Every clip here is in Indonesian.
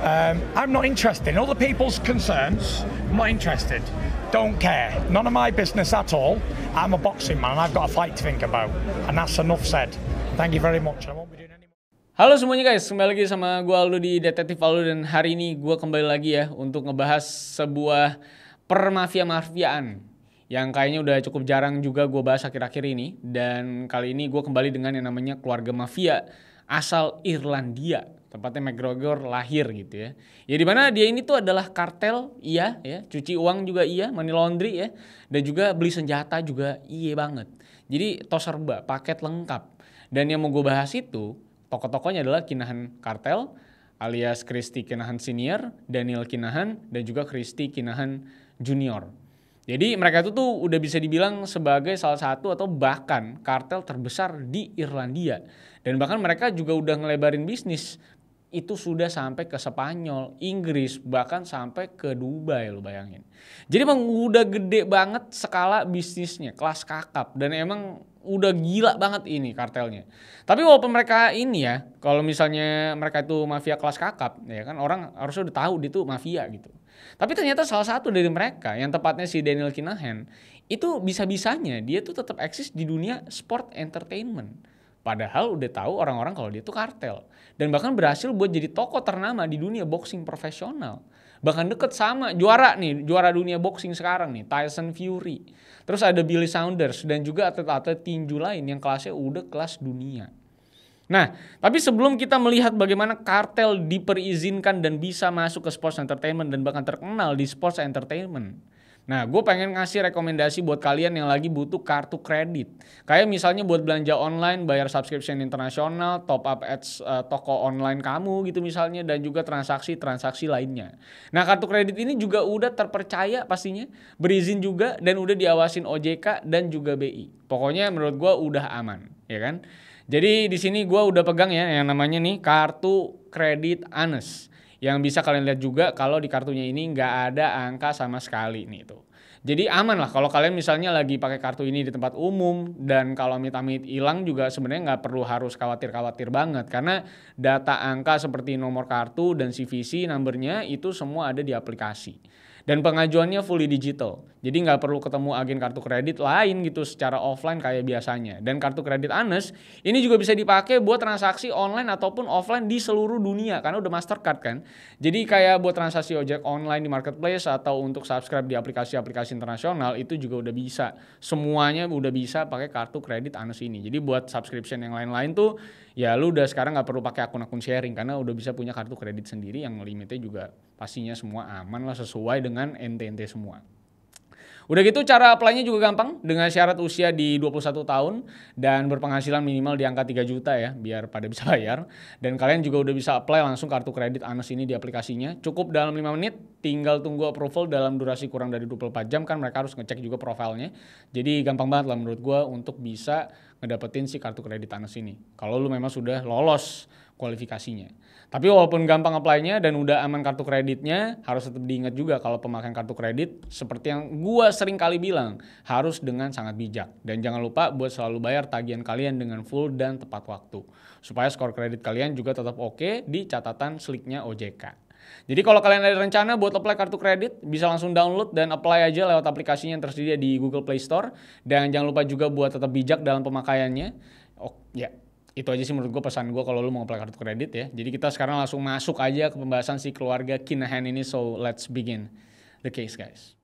I'm not interested in other people's concerns. I'm not interested. Don't care. None of my business at all. I'm a boxing man. I've got a fight to think about, and that's enough said. Thank you very much. I won't be doing any more. Halo semuanya guys, kembali lagi sama gue Aldo di Detektif Aldo, dan hari ini gue kembali lagi ya untuk ngebahas sebuah permafia-mafiaan yang kayaknya udah cukup jarang juga gue bahas akhir-akhir ini. Dan kali ini gue kembali dengan yang namanya keluarga mafia asal Irlandia, tempatnya McGregor lahir gitu ya. Ya dimana dia ini tuh adalah kartel, iya ya, cuci uang juga iya, money laundry ya, dan juga beli senjata juga iya banget. Jadi tos serba, paket lengkap. Dan yang mau gue bahas itu tokoh-tokohnya adalah Kinahan Cartel alias Christy Kinahan Senior, Daniel Kinahan, dan juga Christy Kinahan Junior. Jadi mereka itu tuh udah bisa dibilang sebagai salah satu atau bahkan kartel terbesar di Irlandia. Dan bahkan mereka juga udah ngelebarin bisnis. Itu sudah sampai ke Spanyol, Inggris, bahkan sampai ke Dubai, lo bayangin. Jadi emang udah gede banget skala bisnisnya, kelas kakap. Dan emang udah gila banget ini kartelnya. Tapi walaupun mereka ini ya, kalau misalnya mereka itu mafia kelas kakap, ya kan orang harusnya udah tahu dia tuh mafia gitu. Tapi ternyata salah satu dari mereka, yang tepatnya si Daniel Kinahan, itu bisa-bisanya dia tuh tetap eksis di dunia sport entertainment. Padahal udah tahu orang-orang kalau dia tuh kartel. Dan bahkan berhasil buat jadi tokoh ternama di dunia boxing profesional. Bahkan deket sama juara nih, juara dunia boxing sekarang nih, Tyson Fury. Terus ada Billy Saunders dan juga atlet-atlet tinju lain yang kelasnya udah kelas dunia. Nah, tapi sebelum kita melihat bagaimana kartel diperizinkan dan bisa masuk ke sports entertainment dan bahkan terkenal di sports entertainment. Nah, gue pengen ngasih rekomendasi buat kalian yang lagi butuh kartu kredit. Kayak misalnya buat belanja online, bayar subscription internasional, top up ads toko online kamu gitu misalnya, dan juga transaksi-transaksi lainnya. Nah, kartu kredit ini juga udah terpercaya pastinya, berizin juga, dan udah diawasin OJK dan juga BI. Pokoknya menurut gue udah aman, ya kan? Jadi di sini gue udah pegang ya yang namanya nih kartu kredit Anes. Yang bisa kalian lihat juga kalau di kartunya ini nggak ada angka sama sekali nih tuh. Jadi aman lah kalau kalian misalnya lagi pakai kartu ini di tempat umum, dan kalau amit-amit hilang juga sebenarnya nggak perlu harus khawatir-khawatir banget, karena data angka seperti nomor kartu dan CVC numbernya itu semua ada di aplikasi. Dan pengajuannya fully digital. Jadi nggak perlu ketemu agen kartu kredit lain gitu secara offline kayak biasanya. Dan kartu kredit Anes ini juga bisa dipakai buat transaksi online ataupun offline di seluruh dunia karena udah Mastercard kan. Jadi kayak buat transaksi ojek online di marketplace atau untuk subscribe di aplikasi-aplikasi internasional itu juga udah bisa. Semuanya udah bisa pakai kartu kredit Anes ini. Jadi buat subscription yang lain-lain tuh ya lu udah sekarang nggak perlu pakai akun-akun sharing karena udah bisa punya kartu kredit sendiri yang limitnya juga pastinya semua aman lah, sesuai dengan ente-ente semua. Udah gitu cara apply-nya juga gampang dengan syarat usia di 21 tahun dan berpenghasilan minimal di angka 3 juta ya biar pada bisa bayar. Dan kalian juga udah bisa apply langsung kartu kredit Anes ini di aplikasinya. Cukup dalam 5 menit, tinggal tunggu approval dalam durasi kurang dari 24 jam kan mereka harus ngecek juga profilnya. Jadi gampang banget lah menurut gue untuk bisa ngedapetin si kartu kredit Anes ini. Kalau lu memang sudah lolos kualifikasinya. Tapi walaupun gampang apply-nya dan udah aman kartu kreditnya, harus tetap diingat juga kalau pemakaian kartu kredit seperti yang gua sering kali bilang, harus dengan sangat bijak. Dan jangan lupa buat selalu bayar tagihan kalian dengan full dan tepat waktu. Supaya skor kredit kalian juga tetap oke di catatan sliknya OJK. Jadi kalau kalian ada rencana buat apply kartu kredit, bisa langsung download dan apply aja lewat aplikasinya yang tersedia di Google Play Store. Dan jangan lupa juga buat tetap bijak dalam pemakaiannya. Oh ya. Itu aja sih menurut gue pesan gue kalau lu mau apply kartu kredit ya. Jadi kita sekarang langsung masuk aja ke pembahasan si keluarga Kinahan ini. So let's begin the case guys.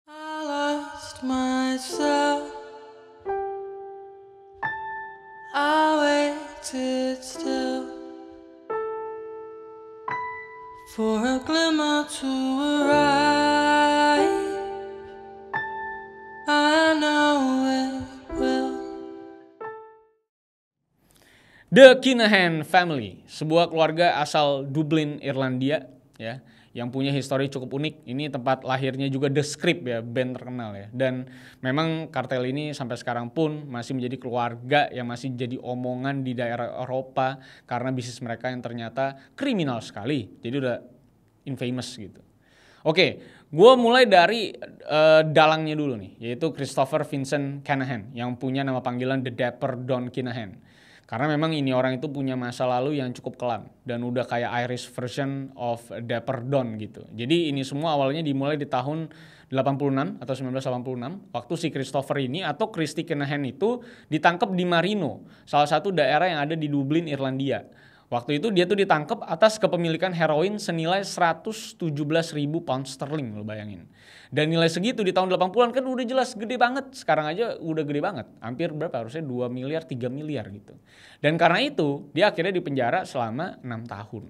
I lost myself. I waited still for a glimmer to arrive. I know it will. The Kinahan Family, sebuah keluarga asal Dublin, Irlandia ya, yang punya histori cukup unik. Ini tempat lahirnya juga The Script ya, band terkenal ya. Dan memang kartel ini sampai sekarang pun masih menjadi keluarga yang masih jadi omongan di daerah Eropa karena bisnis mereka yang ternyata kriminal sekali. Jadi udah infamous gitu. Oke, gue mulai dari dalangnya dulu nih, yaitu Christopher Vincent Kinahan yang punya nama panggilan The Dapper Don Kinahan. Karena memang ini orang itu punya masa lalu yang cukup kelam dan udah kayak Irish version of Dapper Don gitu. Jadi ini semua awalnya dimulai di tahun 86 atau 1986 waktu si Christopher ini atau Christy Kinahan itu ditangkap di Marino, salah satu daerah yang ada di Dublin, Irlandia. Waktu itu dia tuh ditangkap atas kepemilikan heroin senilai 117.000 pound sterling, lo bayangin. Dan nilai segitu di tahun 80-an kan udah jelas gede banget. Sekarang aja udah gede banget. Hampir berapa? Harusnya 2 miliar, 3 miliar gitu. Dan karena itu dia akhirnya dipenjara selama 6 tahun.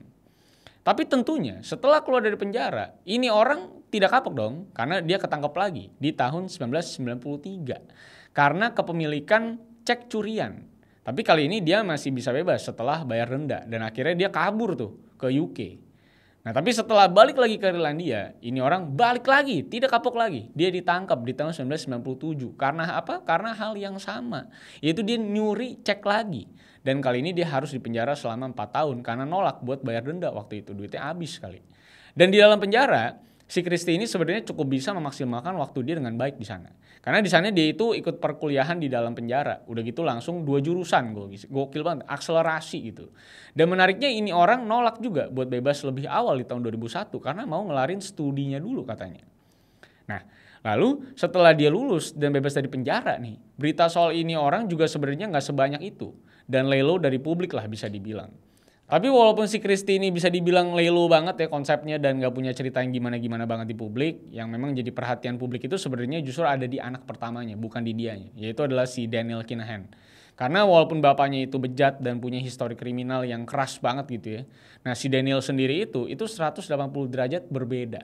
Tapi tentunya setelah keluar dari penjara, ini orang tidak kapok dong. Karena dia ketangkep lagi di tahun 1993. Karena kepemilikan cek curian. Tapi kali ini dia masih bisa bebas setelah bayar denda. Dan akhirnya dia kabur tuh ke UK. Nah tapi setelah balik lagi ke Irlandia, ini orang balik lagi, tidak kapok lagi. Dia ditangkap di tahun 1997. Karena apa? Karena hal yang sama. Yaitu dia nyuri cek lagi. Dan kali ini dia harus dipenjara selama 4 tahun karena nolak buat bayar denda waktu itu. Duitnya habis kali. Dan di dalam penjara, si Christy ini sebenarnya cukup bisa memaksimalkan waktu dia dengan baik di sana. Karena di sana dia itu ikut perkuliahan di dalam penjara. Udah gitu langsung 2 jurusan, gokil banget, akselerasi gitu. Dan menariknya ini orang nolak juga buat bebas lebih awal di tahun 2001 karena mau ngelarin studinya dulu katanya. Nah, lalu setelah dia lulus dan bebas dari penjara nih, berita soal ini orang juga sebenarnya nggak sebanyak itu. Dan lelo dari publik lah bisa dibilang. Tapi walaupun si Christy ini bisa dibilang lelo banget ya konsepnya dan gak punya cerita yang gimana-gimana banget di publik, yang memang jadi perhatian publik itu sebenarnya justru ada di anak pertamanya, bukan di dianya, yaitu adalah si Daniel Kinahan. Karena walaupun bapaknya itu bejat dan punya histori kriminal yang keras banget gitu ya, nah si Daniel sendiri itu 180 derajat berbeda.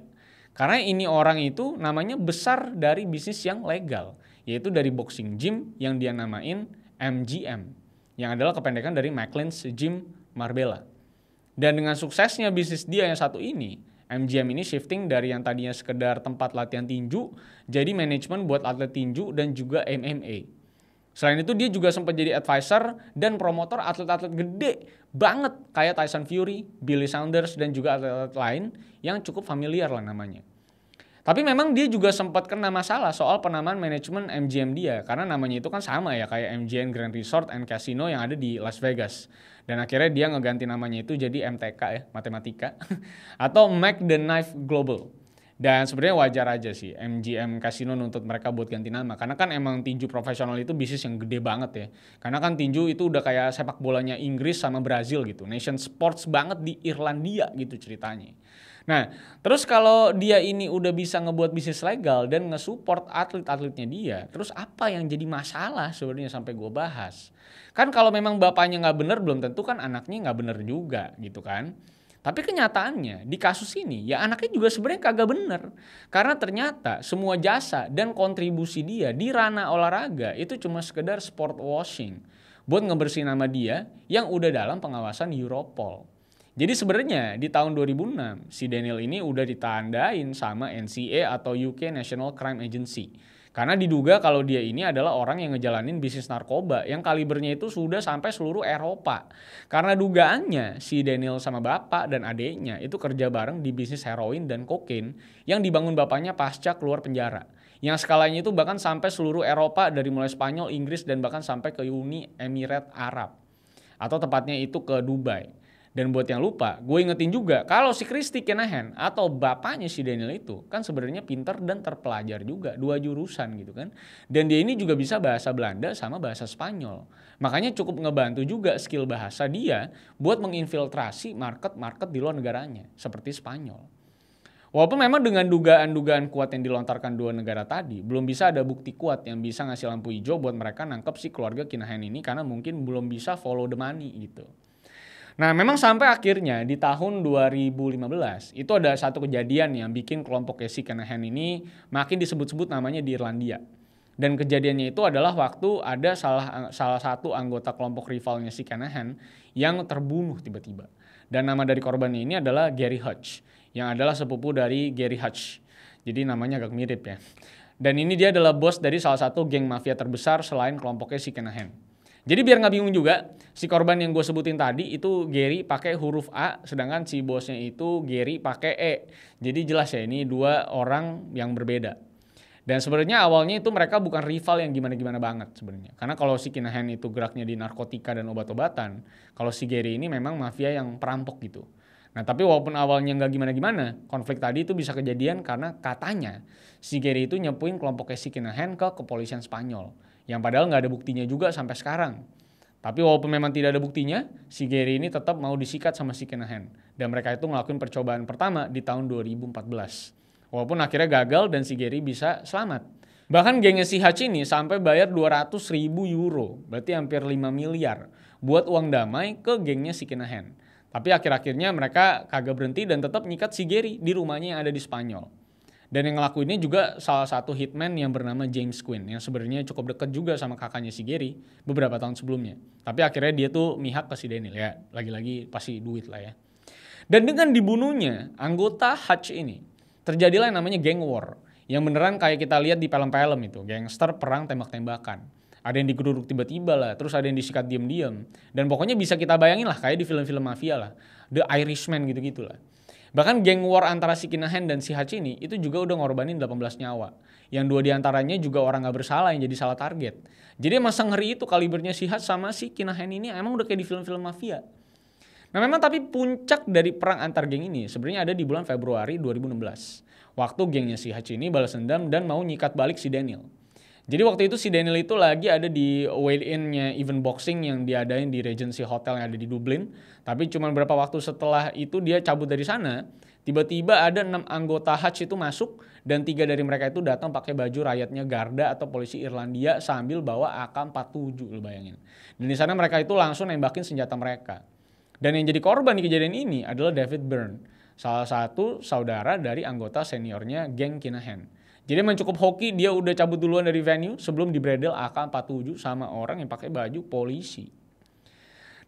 Karena ini orang itu namanya besar dari bisnis yang legal, yaitu dari boxing gym yang dia namain MGM, yang adalah kependekan dari McLean's Gym Marbella. Dan dengan suksesnya bisnis dia yang satu ini, MGM ini shifting dari yang tadinya sekedar tempat latihan tinju jadi manajemen buat atlet tinju dan juga MMA. Selain itu dia juga sempat jadi advisor dan promotor atlet-atlet gede banget kayak Tyson Fury, Billy Saunders dan juga atlet-atlet lain yang cukup familiar lah namanya. Tapi memang dia juga sempat kena masalah soal penamaan manajemen MGM dia. Karena namanya itu kan sama ya kayak MGM Grand Resort and Casino yang ada di Las Vegas. Dan akhirnya dia ngeganti namanya itu jadi MTK ya, Matematika. Atau Mac the Knife Global. Dan sebenarnya wajar aja sih MGM Casino nuntut mereka buat ganti nama. Karena kan emang tinju profesional itu bisnis yang gede banget ya. Karena kan tinju itu udah kayak sepak bolanya Inggris sama Brazil gitu. Nation sports banget di Irlandia gitu ceritanya. Nah, terus kalau dia ini udah bisa ngebuat bisnis legal dan nge-support atlet-atletnya dia, terus apa yang jadi masalah sebenarnya sampai gue bahas? Kan kalau memang bapaknya nggak bener, belum tentu kan anaknya nggak bener juga gitu kan. Tapi kenyataannya di kasus ini ya anaknya juga sebenarnya kagak bener. Karena ternyata semua jasa dan kontribusi dia di ranah olahraga itu cuma sekedar sport washing. Buat ngebersihin nama dia yang udah dalam pengawasan Europol. Jadi sebenarnya di tahun 2006 si Daniel ini udah ditandain sama NCA atau UK National Crime Agency. Karena diduga kalau dia ini adalah orang yang ngejalanin bisnis narkoba yang kalibernya itu sudah sampai seluruh Eropa. Karena dugaannya si Daniel sama bapak dan adeknya itu kerja bareng di bisnis heroin dan kokain yang dibangun bapaknya pasca keluar penjara. Yang skalanya itu bahkan sampai seluruh Eropa dari mulai Spanyol, Inggris dan bahkan sampai ke Uni Emirat Arab. Atau tepatnya itu ke Dubai. Dan buat yang lupa, gue ingetin juga kalau si Christy Kinahan atau bapaknya si Daniel itu kan sebenarnya pinter dan terpelajar juga, 2 jurusan gitu kan. Dan dia ini juga bisa bahasa Belanda sama bahasa Spanyol. Makanya cukup ngebantu juga skill bahasa dia buat menginfiltrasi market-market di luar negaranya, seperti Spanyol. Walaupun memang dengan dugaan-dugaan kuat yang dilontarkan dua negara tadi, belum bisa ada bukti kuat yang bisa ngasih lampu hijau buat mereka nangkep si keluarga Kinahan ini karena mungkin belum bisa follow the money gitu. Nah memang sampai akhirnya di tahun 2015 itu ada satu kejadian yang bikin kelompok si Kinahan ini makin disebut-sebut namanya di Irlandia. Dan kejadiannya itu adalah waktu ada salah satu anggota kelompok rivalnya si Kinahan yang terbunuh tiba-tiba. Dan nama dari korbannya ini adalah Gary Hutch yang adalah sepupu dari Gary Hutch. Jadi namanya agak mirip ya. Dan ini dia adalah bos dari salah satu geng mafia terbesar selain kelompoknya si Kinahan. Jadi biar nggak bingung juga, si korban yang gue sebutin tadi itu Gary pakai huruf A, sedangkan si bosnya itu Gary pakai E. Jadi jelas ya ini dua orang yang berbeda. Dan sebenarnya awalnya itu mereka bukan rival yang gimana-gimana banget sebenarnya. Karena kalau si Kinahan itu geraknya di narkotika dan obat-obatan, kalau si Gary ini memang mafia yang perampok gitu. Nah tapi walaupun awalnya nggak gimana-gimana, konflik tadi itu bisa kejadian karena katanya si Gary itu nyepuin kelompoknya si Kinahan ke kepolisian Spanyol. Yang padahal nggak ada buktinya juga sampai sekarang. Tapi walaupun memang tidak ada buktinya, si Gary ini tetap mau disikat sama si Kinahan. Dan mereka itu ngelakuin percobaan pertama di tahun 2014. Walaupun akhirnya gagal dan si Gary bisa selamat. Bahkan gengnya si Hutch ini sampai bayar 200.000 euro, berarti hampir 5 miliar, buat uang damai ke gengnya si Kinahan. Tapi akhir-akhirnya mereka kagak berhenti dan tetap nyikat si Gary di rumahnya yang ada di Spanyol. Dan yang ngelakuinnya juga salah satu hitman yang bernama James Quinn, yang sebenarnya cukup dekat juga sama kakaknya si Gary beberapa tahun sebelumnya. Tapi akhirnya dia tuh mihak ke si Daniel, ya lagi-lagi pasti duit lah ya. Dan dengan dibunuhnya anggota Hutch ini, terjadilah yang namanya gang war, yang beneran kayak kita lihat di film-film itu, gangster perang tembak-tembakan. Ada yang digeruduk tiba-tiba lah, terus ada yang disikat diam-diam. Dan pokoknya bisa kita bayangin lah kayak di film-film mafia lah, The Irishman gitu-gitu lah. Bahkan gang war antara si Kinahan dan si Hutch ini itu juga udah ngorbanin 18 nyawa. Yang 2 diantaranya juga orang gak bersalah yang jadi salah target. Jadi emang sengeri itu kalibernya si Hutch sama si Kinahan ini emang udah kayak di film-film mafia. Nah memang tapi puncak dari perang antar geng ini sebenarnya ada di bulan Februari 2016. Waktu gengnya si Hutch ini balas dendam dan mau nyikat balik si Daniel. Jadi waktu itu si Daniel itu lagi ada di weigh-in-nya event boxing yang diadain di Regency Hotel yang ada di Dublin. Tapi cuma beberapa waktu setelah itu dia cabut dari sana. Tiba-tiba ada 6 anggota Hutch itu masuk dan 3 dari mereka itu datang pakai baju rakyatnya Garda atau polisi Irlandia sambil bawa AK-47, lu bayangin. Dan di sana mereka itu langsung nembakin senjata mereka. Dan yang jadi korban di kejadian ini adalah David Byrne, salah satu saudara dari anggota seniornya geng Kinahan. Jadi emang cukup hoki dia udah cabut duluan dari venue sebelum dibredel AK-47 sama orang yang pakai baju polisi.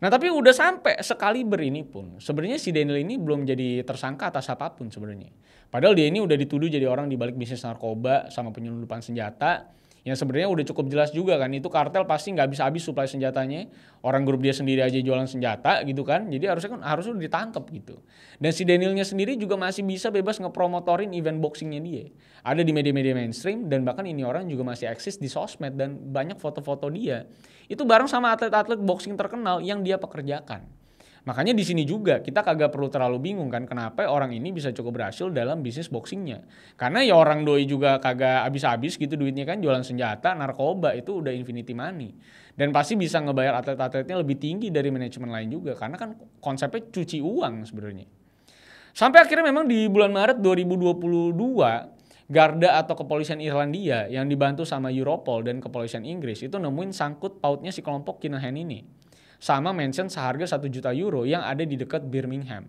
Nah tapi udah sampai sekaliber ini pun, sebenarnya si Daniel ini belum jadi tersangka atas apapun sebenarnya. Padahal dia ini udah dituduh jadi orang di balik bisnis narkoba sama penyelundupan senjata. Yang sebenarnya udah cukup jelas juga kan, itu kartel pasti nggak habis-habis suplai senjatanya. Orang grup dia sendiri aja jualan senjata gitu kan, jadi harusnya udah ditangkap gitu. Dan si Danielnya sendiri juga masih bisa bebas ngepromotorin event boxingnya dia. Ada di media-media mainstream dan bahkan ini orang juga masih eksis di sosmed dan banyak foto-foto dia. Itu bareng sama atlet-atlet boxing terkenal yang dia pekerjakan. Makanya di sini juga kita kagak perlu terlalu bingung kan kenapa orang ini bisa cukup berhasil dalam bisnis boxingnya. Karena ya orang doi juga kagak habis-habis gitu duitnya kan, jualan senjata, narkoba itu udah infinity money. Dan pasti bisa ngebayar atlet-atletnya lebih tinggi dari manajemen lain juga karena kan konsepnya cuci uang sebenarnya. Sampai akhirnya memang di bulan Maret 2022 Garda atau kepolisian Irlandia yang dibantu sama Europol dan kepolisian Inggris itu nemuin sangkut pautnya si kelompok Kinahan ini. Sama mansion seharga 1 juta euro yang ada di dekat Birmingham.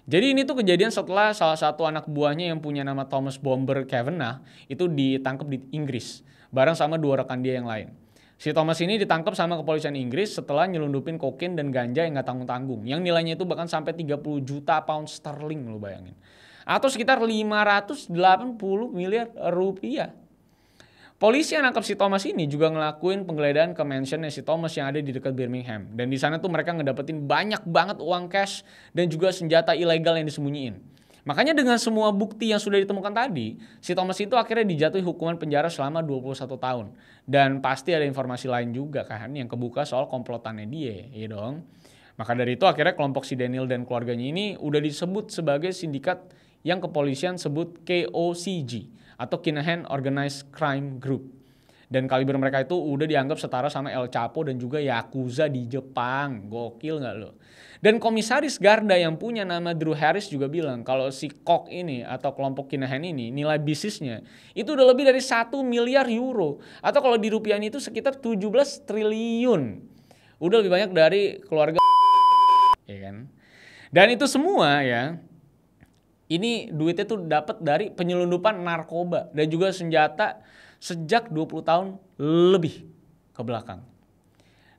Jadi ini tuh kejadian setelah salah satu anak buahnya yang punya nama Thomas Bomber Kavanagh itu ditangkap di Inggris bareng sama 2 rekan dia yang lain. Si Thomas ini ditangkap sama kepolisian Inggris setelah nyelundupin kokain dan ganja yang gak tanggung-tanggung. Yang nilainya itu bahkan sampai 30 juta pound sterling, lo bayangin. Atau sekitar 580 miliar rupiah. Polisi yang nangkap si Thomas ini juga ngelakuin penggeledahan ke mansionnya si Thomas yang ada di dekat Birmingham. Dan di sana tuh mereka ngedapetin banyak banget uang cash dan juga senjata ilegal yang disembunyiin. Makanya dengan semua bukti yang sudah ditemukan tadi, si Thomas itu akhirnya dijatuhi hukuman penjara selama 21 tahun. Dan pasti ada informasi lain juga kan yang kebuka soal komplotannya dia, ya dong. Maka dari itu akhirnya kelompok si Daniel dan keluarganya ini udah disebut sebagai sindikat yang kepolisian sebut KOCG atau Kinahan Organized Crime Group. Dan kaliber mereka itu udah dianggap setara sama El Chapo dan juga Yakuza di Jepang. Gokil gak lo? Dan komisaris Garda yang punya nama Drew Harris juga bilang kalau si Kok ini atau kelompok Kinahan ini nilai bisnisnya itu udah lebih dari 1 miliar euro. Atau kalau dirupiahin itu sekitar 17 triliun. Udah lebih banyak dari keluarga ya kan? Dan itu semua ya, ini duitnya tuh dapat dari penyelundupan narkoba dan juga senjata sejak 20 tahun lebih ke belakang.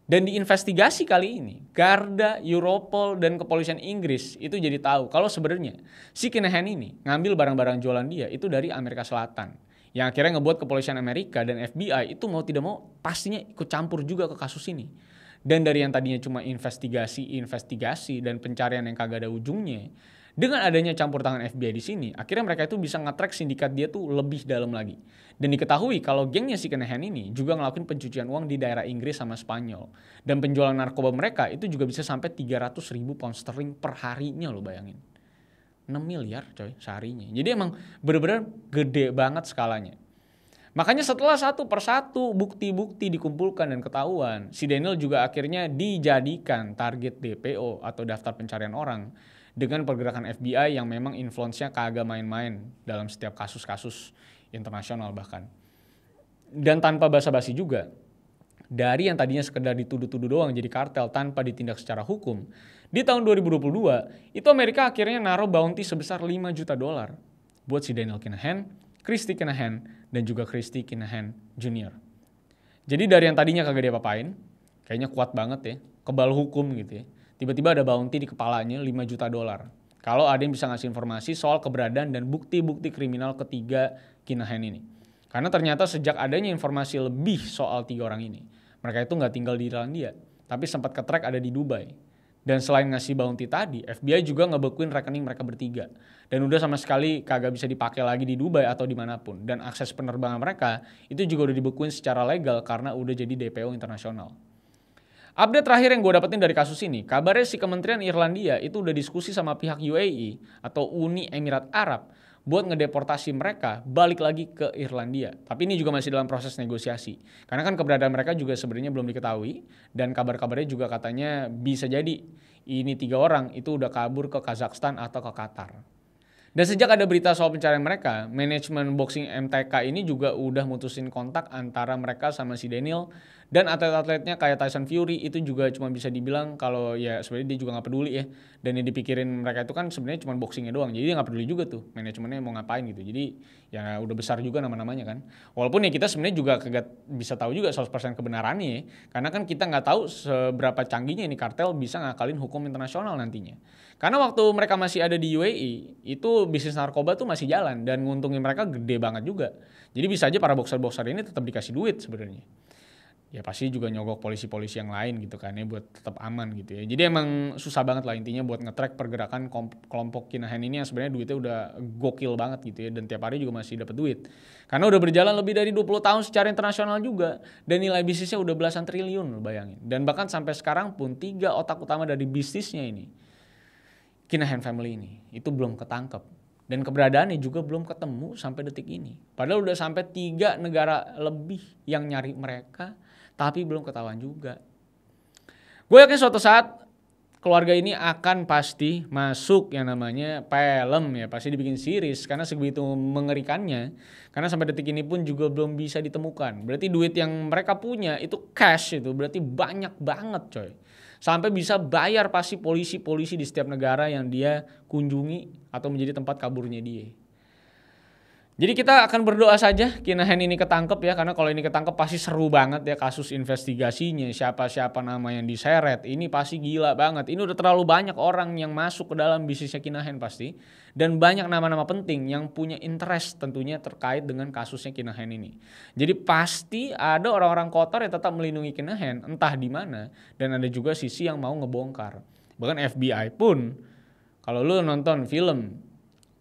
Dan di investigasi kali ini, Garda, Europol, dan kepolisian Inggris itu jadi tahu kalau sebenarnya si Kinahan ini ngambil barang-barang jualan dia itu dari Amerika Selatan. Yang akhirnya ngebuat kepolisian Amerika dan FBI itu mau tidak mau pastinya ikut campur juga ke kasus ini. Dan dari yang tadinya cuma investigasi dan pencarian yang kagak ada ujungnya, Dengan adanya campur tangan FBI di sini, akhirnya mereka itu bisa nge-track sindikat dia tuh lebih dalam lagi. Dan diketahui kalau gengnya si Kinahan ini juga ngelakuin pencucian uang di daerah Inggris sama Spanyol. Dan penjualan narkoba mereka itu juga bisa sampai 300.000 pound sterling per harinya, lo bayangin. 6 miliar coy seharinya. Jadi emang bener-bener gede banget skalanya. Makanya setelah satu persatu bukti-bukti dikumpulkan dan ketahuan, si Daniel juga akhirnya dijadikan target DPO atau daftar pencarian orang dengan pergerakan FBI yang memang influence-nya kagak main-main dalam setiap kasus-kasus internasional bahkan. Dan tanpa basa-basi juga, dari yang tadinya sekedar dituduh-tuduh doang jadi kartel tanpa ditindak secara hukum, di tahun 2022 itu Amerika akhirnya naruh bounty sebesar $5 juta buat si Daniel Kinahan, Christy Kinahan, dan juga Christy Kinahan Jr. Jadi dari yang tadinya kagak diapa-apain, kayaknya kuat banget ya, kebal hukum gitu ya. Tiba-tiba ada bounty di kepalanya $5 juta. Kalau ada yang bisa ngasih informasi soal keberadaan dan bukti-bukti kriminal ketiga Kinahan ini. Karena ternyata sejak adanya informasi lebih soal 3 orang ini, mereka itu nggak tinggal di Irlandia, tapi sempat ke-track ada di Dubai. Dan selain ngasih bounty tadi, FBI juga ngebekuin rekening mereka bertiga. Dan udah sama sekali kagak bisa dipakai lagi di Dubai atau dimanapun. Dan akses penerbangan mereka itu juga udah dibekuin secara legal karena udah jadi DPO internasional. Update terakhir yang gue dapetin dari kasus ini, kabarnya si Kementerian Irlandia itu udah diskusi sama pihak UAE atau Uni Emirat Arab buat ngedeportasi mereka balik lagi ke Irlandia. Tapi ini juga masih dalam proses negosiasi. Karena kan keberadaan mereka juga sebenarnya belum diketahui dan kabar-kabarnya juga katanya bisa jadi ini 3 orang itu udah kabur ke Kazakhstan atau ke Qatar. Dan sejak ada berita soal pencarian mereka, manajemen boxing MTK ini juga udah mutusin kontak antara mereka sama si Daniel. Dan atlet-atletnya kayak Tyson Fury itu juga cuma bisa dibilang kalau ya sebenarnya dia juga nggak peduli ya. Dan yang dipikirin mereka itu kan sebenarnya cuma boxingnya doang. Jadi dia nggak peduli juga tuh manajemennya mau ngapain gitu. Jadi ya udah besar juga nama-namanya kan. Walaupun ya kita sebenarnya juga kagak bisa tahu juga 100% kebenarannya ya. Karena kan kita nggak tahu seberapa canggihnya ini kartel bisa ngakalin hukum internasional nantinya. Karena waktu mereka masih ada di UAE, itu bisnis narkoba tuh masih jalan dan nguntungin mereka gede banget juga. Jadi bisa aja para boxer-boxer ini tetap dikasih duit sebenarnya. Ya pasti juga nyogok polisi-polisi yang lain gitu kan ya buat tetap aman gitu ya. Jadi emang susah banget lah intinya buat nge-track pergerakan kelompok Kinahan ini yang sebenarnya duitnya udah gokil banget gitu ya. Dan tiap hari juga masih dapat duit. Karena udah berjalan lebih dari 20 tahun secara internasional juga. Dan nilai bisnisnya udah belasan triliun loh bayangin. Dan bahkan sampai sekarang pun 3 otak utama dari bisnisnya ini, Kinahan family ini, itu belum ketangkep. Dan keberadaannya juga belum ketemu sampai detik ini. Padahal udah sampai 3 negara lebih yang nyari mereka, tapi belum ketahuan juga. Gue yakin suatu saat keluarga ini akan pasti masuk yang namanya film ya. Pasti dibikin series karena sebegitu mengerikannya. Karena sampai detik ini pun juga belum bisa ditemukan. Berarti duit yang mereka punya itu cash itu berarti banyak banget coy. Sampai bisa bayar pasti polisi-polisi di setiap negara yang dia kunjungi atau menjadi tempat kaburnya dia. Jadi kita akan berdoa saja Kinahan ini ketangkep ya. Karena kalau ini ketangkep pasti seru banget ya kasus investigasinya. Siapa-siapa nama yang diseret. Ini pasti gila banget. Ini udah terlalu banyak orang yang masuk ke dalam bisnisnya Kinahan pasti. Dan banyak nama-nama penting yang punya interest tentunya terkait dengan kasusnya Kinahan ini. Jadi pasti ada orang-orang kotor yang tetap melindungi Kinahan entah di mana. Dan ada juga sisi yang mau ngebongkar. Bahkan FBI pun kalau lu nonton film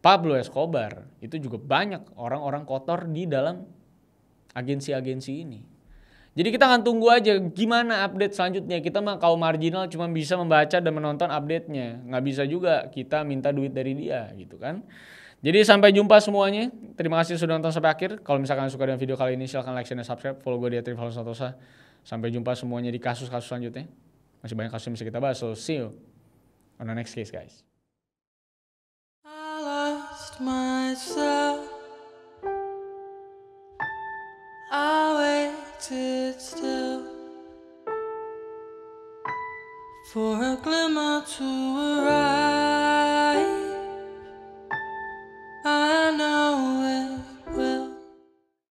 Pablo Escobar, itu juga banyak orang-orang kotor di dalam agensi-agensi ini. Jadi kita akan tunggu aja gimana update selanjutnya. Kita mah kaum marginal cuma bisa membaca dan menonton update-nya. Nggak bisa juga kita minta duit dari dia gitu kan. Jadi sampai jumpa semuanya. Terima kasih sudah nonton sampai akhir. Kalau misalkan suka dengan video kali ini silahkan like, share, dan subscribe. Follow gue di @rivalsantosa. Sampai jumpa semuanya di kasus-kasus selanjutnya. Masih banyak kasus yang bisa kita bahas. So see you on the next case guys. Myself, I waited still for a glimmer to arise.